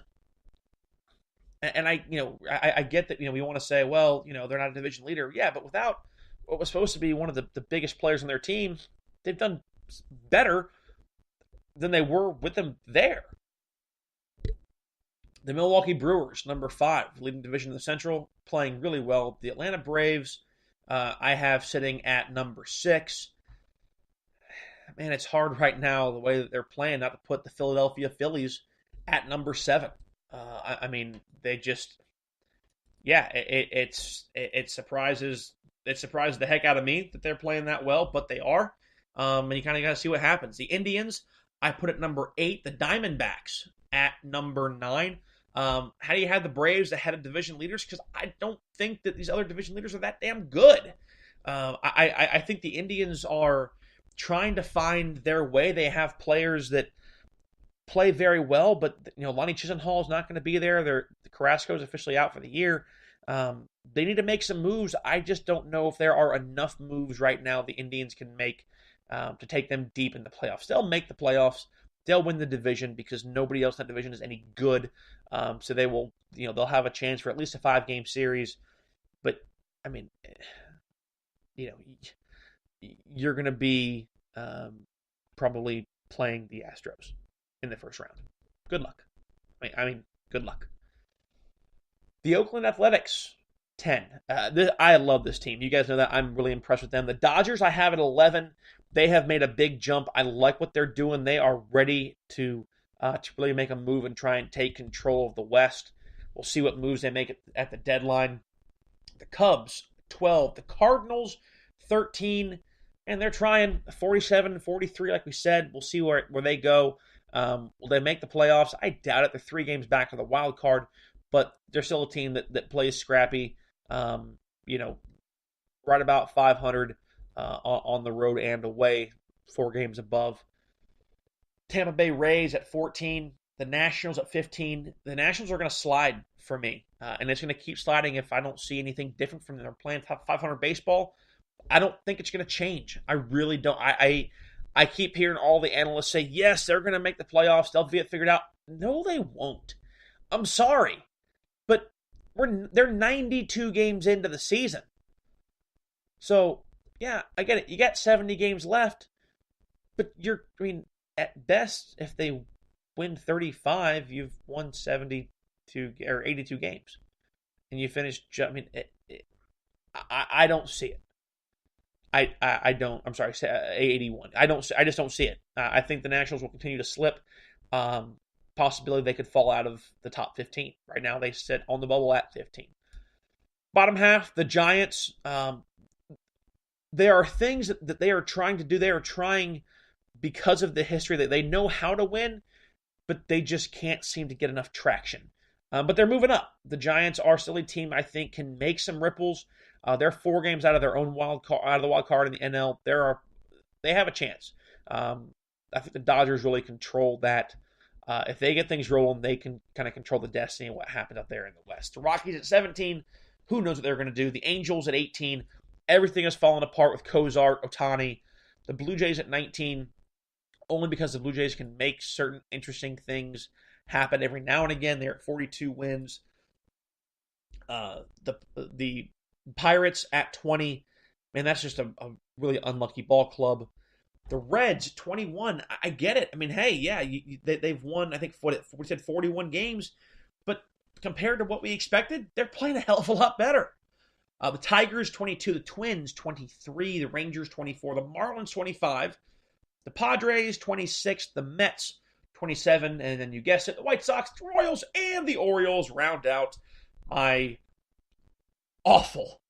And I get that, we want to say, well, they're not a division leader. Yeah, but without what was supposed to be one of the biggest players on their team, they've done better than they were with them there. The Milwaukee Brewers, number 5, leading division in the Central, playing really well. The Atlanta Braves, I have sitting at number 6. Man, it's hard right now, the way that they're playing, not to put the Philadelphia Phillies at number 7. They just, it surprises the heck out of me that they're playing that well, but they are. And you kind of got to see what happens. The Indians, I put at number 8. The Diamondbacks at number 9. How do you have the Braves ahead of division leaders? Because I don't think that these other division leaders are that damn good. I think the Indians are trying to find their way. They have players that play very well, but Lonnie Chisenhall is not going to be there. The Carrasco is officially out for the year. They need to make some moves. I just don't know if there are enough moves right now the Indians can make to take them deep in the playoffs. They'll make the playoffs. They'll win the division because nobody else in that division is any good. So they will, they'll have a chance for at least a 5-game series. But you're going to be probably playing the Astros in the first round. Good luck. Good luck. The Oakland Athletics, 10. I love this team. You guys know that. I'm really impressed with them. The Dodgers, I have at 11. They have made a big jump. I like what they're doing. They are ready to really make a move and try and take control of the West. We'll see what moves they make at the deadline. The Cubs, 12. The Cardinals, 13. And they're trying 47-43, like we said. We'll see where they go. Will they make the playoffs? I doubt it. They're 3 games back to the wild card, but they're still a team that plays scrappy. Right about 500 on the road and away, 4 games above. Tampa Bay Rays at 14. The Nationals at 15. The Nationals are going to slide for me, and it's going to keep sliding if I don't see anything different from them. They're playing top 500 baseball. I don't think it's going to change. I really don't. I keep hearing all the analysts say, yes, they're going to make the playoffs. They'll get it figured out. No, they won't. I'm sorry. But they're 92 games into the season. So, yeah, I get it. You got 70 games left. But at best, if they win 35, you've won 72 or 82 games. And you finish, I don't see it. I don't. I'm sorry, 81. I just don't see it. I think the Nationals will continue to slip. Possibility they could fall out of the top 15. Right now, they sit on the bubble at 15. Bottom half, the Giants. There are things that they are trying to do. They are trying because of the history that they know how to win, but they just can't seem to get enough traction. But they're moving up. The Giants are still a team I think can make some ripples. They're 4 games out of their own wild card in the NL. They have a chance. I think the Dodgers really control that. If they get things rolling, they can kind of control the destiny of what happened up there in the West. The Rockies at 17. Who knows what they're going to do? The Angels at 18. Everything has fallen apart with Cozart, Ohtani. The Blue Jays at 19, only because the Blue Jays can make certain interesting things happen every now and again. They're at 42 wins. The Pirates at 20, man, that's just a really unlucky ball club. The Reds, 21. I get it. I mean, hey, yeah, they've won, I think, we said 41 games. But compared to what we expected, they're playing a hell of a lot better. The Tigers, 22. The Twins, 23. The Rangers, 24. The Marlins, 25. The Padres, 26. The Mets, 27. And then you guessed it, the White Sox, the Royals, and the Orioles round out my awful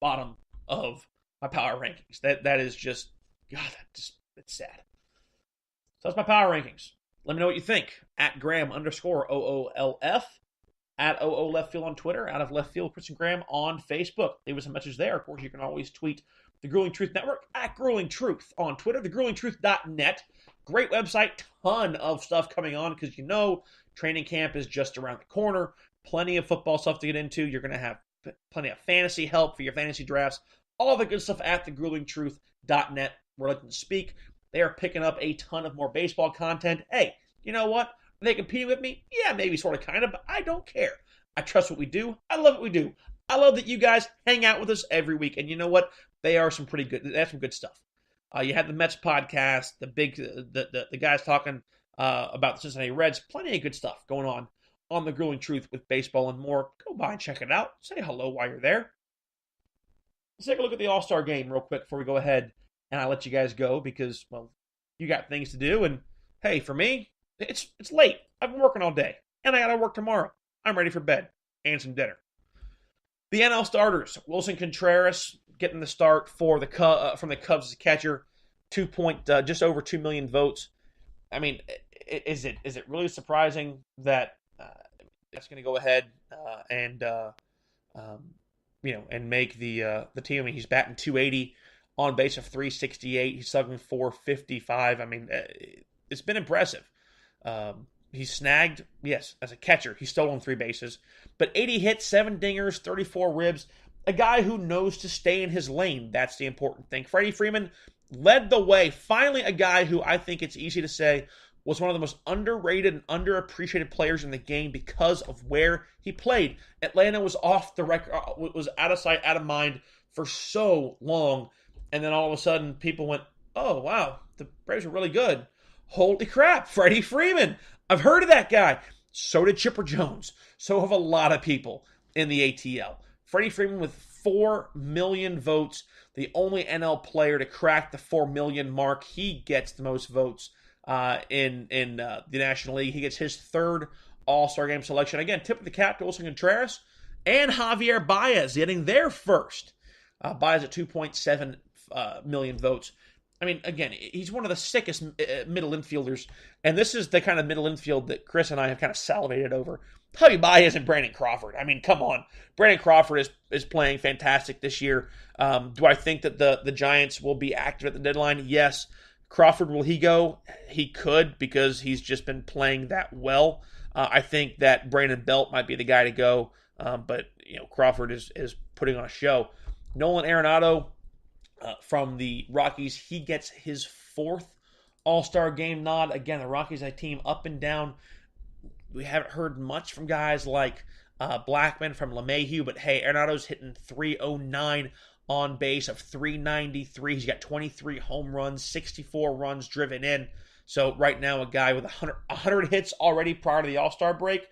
bottom of my power rankings. That is just, God, it's sad. So that's my power rankings. Let me know what you think. At Graham_OOLF. At OO Left Field on Twitter. Out of Left Field, Chris and Graham on Facebook. Leave us a message there. Of course, you can always tweet the Grueling Truth Network at Grueling Truth on Twitter. TheGruelingTruth.net. Great website. Ton of stuff coming on because training camp is just around the corner. Plenty of football stuff to get into. You're going to have plenty of fantasy help for your fantasy drafts. All the good stuff at TheGruelingTruth.net. We're letting speak. They are picking up a ton of more baseball content. Hey, you know what? Are they competing with me? Yeah, maybe, sort of, kind of, but I don't care. I trust what we do. I love what we do. I love that you guys hang out with us every week. And you know what? They have some good stuff. You had the Mets podcast, the guys talking about the Cincinnati Reds. Plenty of good stuff going on The Grueling Truth with baseball and more. Go by and check it out. Say hello while you're there. Let's take a look at the All-Star game real quick before we go ahead and I let you guys go because, well, you got things to do. And, hey, for me, it's late. I've been working all day, and I got to work tomorrow. I'm ready for bed and some dinner. The NL starters, Wilson Contreras getting the start for from the Cubs as a catcher, just over 2 million votes. I mean, is it really surprising that that's going to go ahead and make the team? I mean, he's batting .280, on base of .368. He's slugging .455. I mean, it's been impressive. He's snagged, yes, as a catcher. He's stolen 3 bases. But 80 hits, 7 dingers, 34 ribs. A guy who knows to stay in his lane. That's the important thing. Freddie Freeman led the way. Finally, a guy who I think it's easy to say was one of the most underrated and underappreciated players in the game because of where he played. Atlanta was off the record, was out of sight, out of mind for so long. And then all of a sudden, people went, oh, wow, the Braves are really good. Holy crap, Freddie Freeman. I've heard of that guy. So did Chipper Jones. So have a lot of people in the ATL. Freddie Freeman with 4 million votes, the only NL player to crack the 4 million mark. He gets the most votes in the National League. He gets his 3rd All-Star Game selection. Again, tip of the cap to Wilson Contreras and Javier Baez getting their first. Baez at 2.7 million votes. I mean, again, he's one of the sickest middle infielders, and this is the kind of middle infield that Chris and I have kind of salivated over. Javi Baez and Brandon Crawford. I mean, come on. Brandon Crawford is playing fantastic this year. Do I think that the Giants will be active at the deadline? Yes. Crawford, will he go? He could, because he's just been playing that well. I think that Brandon Belt might be the guy to go, but Crawford is putting on a show. Nolan Arenado from the Rockies, he gets his 4th All-Star Game nod. Again, the Rockies, a team up and down. We haven't heard much from guys like Blackman, from LeMahieu, but hey, Arenado's hitting .309 on base of .393. He's got 23 home runs, 64 runs driven in. So right now, a guy with 100 hits already prior to the All-Star break.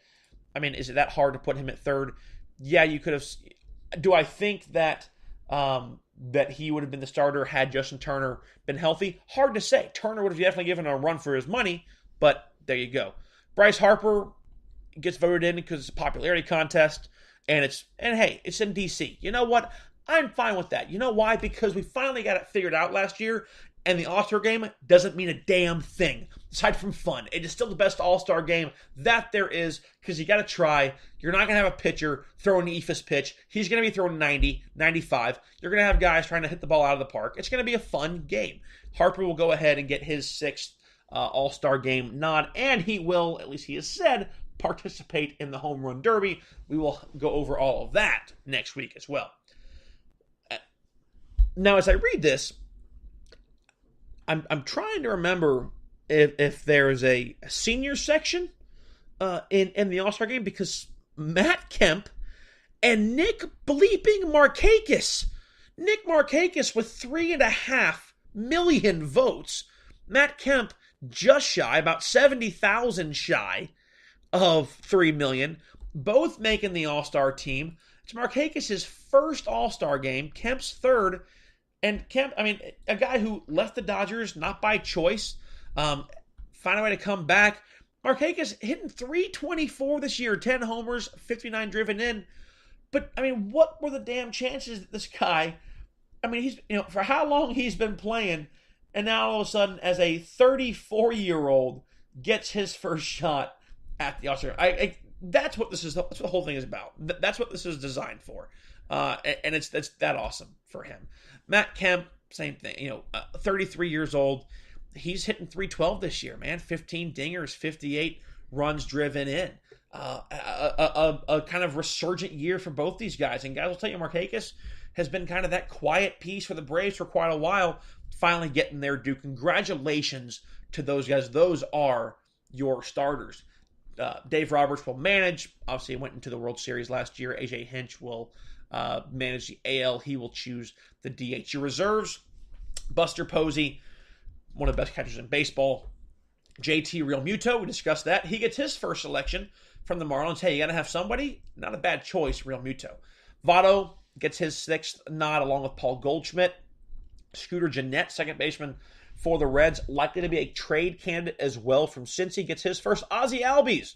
I mean, is it that hard to put him at 3rd? Yeah, you could have. Do I think that that he would have been the starter had Justin Turner been healthy? Hard to say. Turner would have definitely given a run for his money, but there you go. Bryce Harper gets voted in because it's a popularity contest, and hey, it's in DC. You know what? I'm fine with that. You know why? Because we finally got it figured out last year, and the All-Star Game doesn't mean a damn thing, aside from fun. It is still the best All-Star Game that there is, because you got to try. You're not going to have a pitcher throw an eephus pitch. He's going to be throwing 90, 95. You're going to have guys trying to hit the ball out of the park. It's going to be a fun game. Harper will go ahead and get his 6th All-Star Game nod, and he will, at least he has said, participate in the Home Run Derby. We will go over all of that next week as well. Now, as I read this, I'm trying to remember if there's a senior section in the All-Star game, because Matt Kemp and Nick bleeping Markakis. Nick Markakis with 3.5 million votes. Matt Kemp just shy, about 70,000 shy of 3 million. Both making the All-Star team. It's Markakis' first All-Star game. Kemp's third. And Kemp, I mean, a guy who left the Dodgers not by choice. Find a way to come back. Markakis hitting .324 this year. 10 homers, 59 driven in. But, I mean, what were the damn chances that this guy, I mean, he's, for how long he's been playing, and now all of a sudden, as a 34-year-old, gets his first shot at the All-Star. That's what that's what the whole thing is about. That's what this is designed for. And it's that awesome for him. Matt Kemp, same thing. 33 years old. He's hitting .312 this year, man. 15 dingers, 58 runs driven in. A kind of resurgent year for both these guys. And guys, I'll tell you, Markakis has been kind of that quiet piece for the Braves for quite a while, finally getting their due. Congratulations to those guys. Those are your starters. Dave Roberts will manage. Obviously, he went into the World Series last year. AJ Hinch will manage the AL. He will choose the DH. Your reserves, Buster Posey, one of the best catchers in baseball. JT Realmuto, we discussed that. He gets his first selection from the Marlins. Hey, you got to have somebody? Not a bad choice, Realmuto. Votto gets his sixth nod along with Paul Goldschmidt. Scooter Gennett, second baseman for the Reds, likely to be a trade candidate as well from Cincy, gets his first. Ozzie Albies,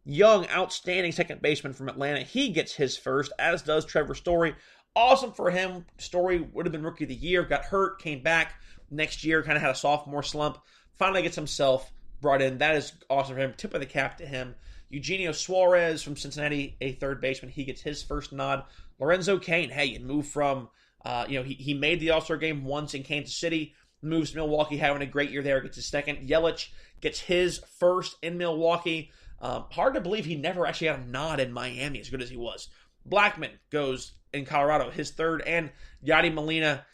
young, outstanding second baseman from Atlanta. He gets his first, as does Trevor Story. Awesome for him. Story would have been Rookie of the Year, got hurt, came back next year, kind of had a sophomore slump. Finally gets himself brought in. That is awesome for him. Tip of the cap to him. Eugenio Suarez from Cincinnati, a third baseman. He gets his first nod. Lorenzo Cain, hey, you move from, he made the All-Star game once in Kansas City, moves to Milwaukee, having a great year there, gets his second. Yelich gets his first in Milwaukee. Hard to believe he never actually had a nod in Miami, as good as he was. Blackmon goes in Colorado, his third. And Yadi Molina,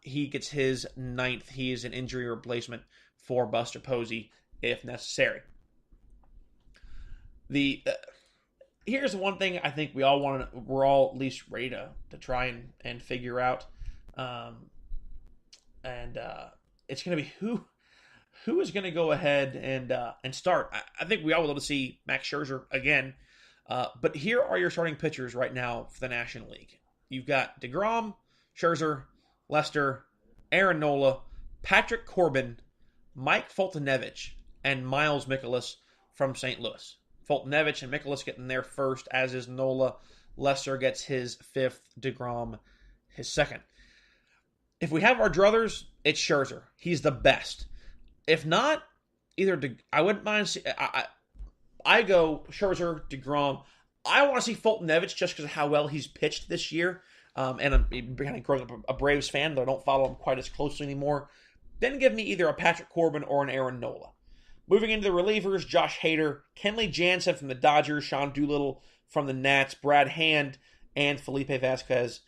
he gets his ninth. He is an injury replacement for Buster Posey if necessary. Here's the one thing I think we're all at least ready to try and figure out. It's going to be who is going to go ahead and start. I think we all would love to see Max Scherzer again. But here are your starting pitchers right now for the National League. You've got DeGrom, Scherzer, Lester, Aaron Nola, Patrick Corbin, Mike Foltynewicz, and Miles Mikolas from St. Louis. Foltynewicz and Mikolas getting their first, as is Nola. Lester gets his fifth, DeGrom his second. If we have our druthers, it's Scherzer. He's the best. If not, I wouldn't mind. I go Scherzer, DeGrom. I want to see Foltynewicz just because of how well he's pitched this year. And I'm kind of growing up a Braves fan, though I don't follow him quite as closely anymore. Then give me either a Patrick Corbin or an Aaron Nola. Moving into the relievers, Josh Hader, Kenley Jansen from the Dodgers, Sean Doolittle from the Nats, Brad Hand, and Felipe Vasquez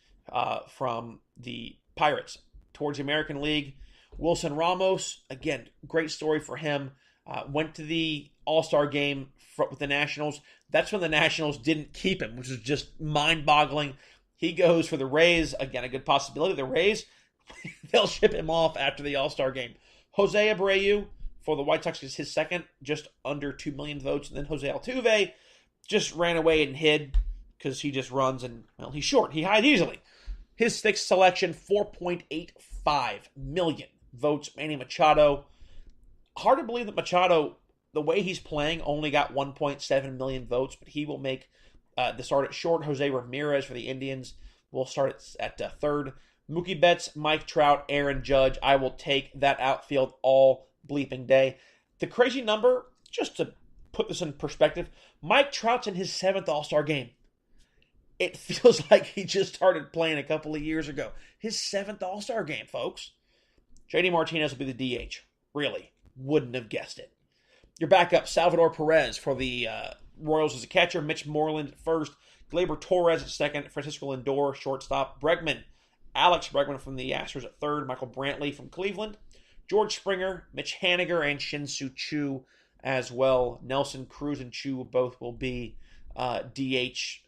from the Pirates. Towards the American League, Wilson Ramos, again, great story for him. Went to the All-Star game with the Nationals. That's when the Nationals didn't keep him, which is just mind-boggling. He goes for the Rays. Again, a good possibility. The Rays, they'll ship him off after the All-Star game. Jose Abreu for the White Sox is his second, just under 2 million votes. And then Jose Altuve just ran away and hid because he just runs and, well, he's short. He hides easily. His sixth selection, 4.85 million votes. Manny Machado. Hard to believe that Machado, the way he's playing, only got 1.7 million votes, but he will make the start at short. Jose Ramirez for the Indians will start at third. Mookie Betts, Mike Trout, Aaron Judge. I will take that outfield all bleeping day. The crazy number, just to put this in perspective, Mike Trout's in his seventh All-Star game. It feels like he just started playing a couple of years ago. His seventh All-Star game, folks. JD Martinez will be the DH. Really, wouldn't have guessed it. Your backup, Salvador Perez for the Royals as a catcher. Mitch Moreland at first. Gleyber Torres at second. Francisco Lindor, shortstop. Alex Bregman from the Astros at third. Michael Brantley from Cleveland. George Springer, Mitch Haniger, and Shin-Soo Choo as well. Nelson Cruz and Choo both will be DH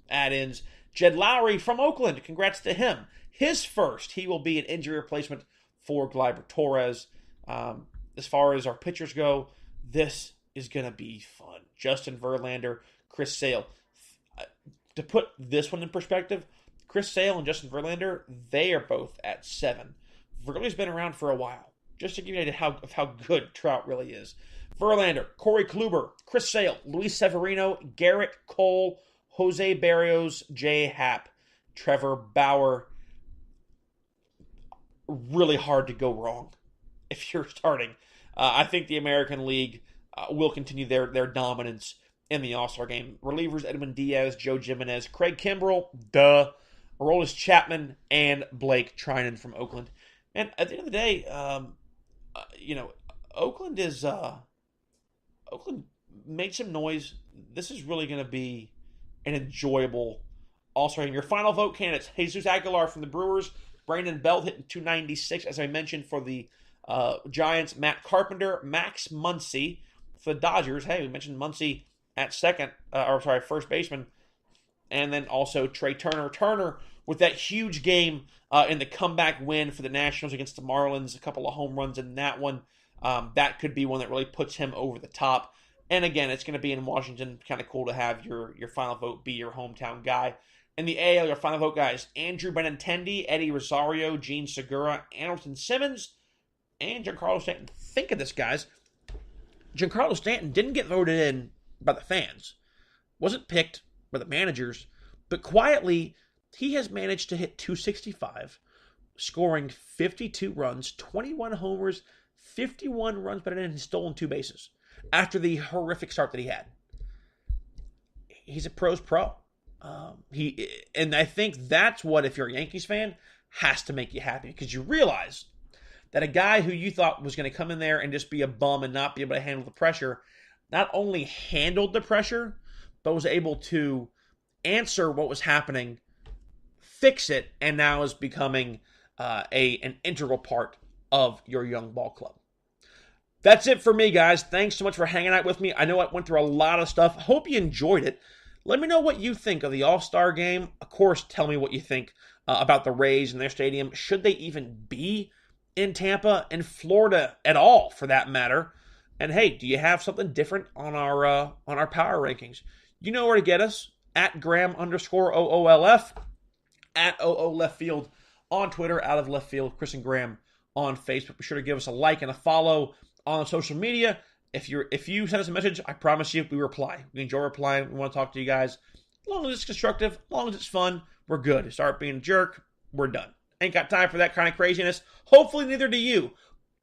add-ins. Jed Lowry from Oakland, congrats to him. His first, he will be an injury replacement for Gleyber Torres. As far as our pitchers go, this is going to be fun. Justin Verlander, Chris Sale. To put this one in perspective, Chris Sale and Justin Verlander, they are both at 7. Verlander's been around for a while, just to give you an idea of how good Trout really is. Verlander, Corey Kluber, Chris Sale, Luis Severino, Garrett Cole, Jose Barrios, Jay Happ, Trevor Bauer. Really hard to go wrong if you're starting. I think the American League will continue their dominance in the All-Star game. Relievers, Edwin Diaz, Joe Jimenez, Craig Kimbrell, Aroldis Chapman, and Blake Trinan from Oakland. And at the end of the day, Oakland made some noise. This is really going to be an enjoyable All-Star game. Your final vote candidates: Jesus Aguilar from the Brewers, Brandon Belt hitting .296, as I mentioned, for the Giants, Matt Carpenter, Max Muncy for the Dodgers. Hey, we mentioned Muncy at first baseman. And then also Trey Turner. Turner with that huge game in the comeback win for the Nationals against the Marlins, a couple of home runs in that one. That could be one that really puts him over the top. And again, it's going to be in Washington. Kind of cool to have your final vote be your hometown guy. In the AL, your final vote guys: Andrew Benintendi, Eddie Rosario, Gene Segura, Anderson Simmons, and Giancarlo Stanton. Think of this, guys. Giancarlo Stanton didn't get voted in by the fans. Wasn't picked by the managers. But quietly, he has managed to hit .265, scoring 52 runs, 21 homers, 51 runs, but in stolen 2 bases after the horrific start that he had. He's a pro's pro. And I think that's what, if you're a Yankees fan, has to make you happy, because you realize that a guy who you thought was going to come in there and just be a bum and not be able to handle the pressure, not only handled the pressure, but was able to answer what was happening, fix it, and now is becoming an integral part of your young ball club. That's it for me, guys. Thanks so much for hanging out with me. I know I went through a lot of stuff. Hope you enjoyed it. Let me know what you think of the All-Star game. Of course, tell me what you think about the Rays and their stadium. Should they even be in Tampa and Florida at all, for that matter? And hey, do you have something different on our power rankings? You know where to get us, at Graham_OOLF, at OOLeftfield on Twitter, Out of Left Field, Chris and Graham on Facebook. Be sure to give us a like and a follow on social media. If you send us a message, I promise you we reply. We enjoy replying. We want to talk to you guys. As long as it's constructive, as long as it's fun, we're good. Start being a jerk, we're done. Ain't got time for that kind of craziness. Hopefully neither do you.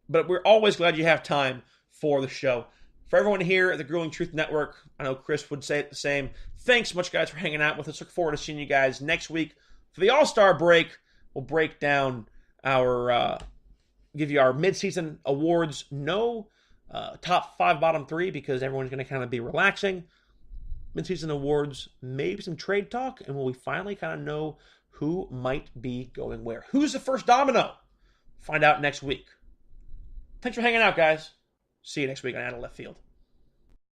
But we're always glad you have time for the show. For everyone here at the Grueling Truth Network, I know Chris would say it the same. Thanks so much, guys, for hanging out with us. Look forward to seeing you guys next week for the All-Star break. We'll break down give you our midseason awards. No top 5, bottom 3, because everyone's going to kind of be relaxing. Midseason awards, maybe some trade talk, and we finally kind of know who might be going where. Who's the first domino? Find out next week. Thanks for hanging out, guys. See you next week on Out of Left Field.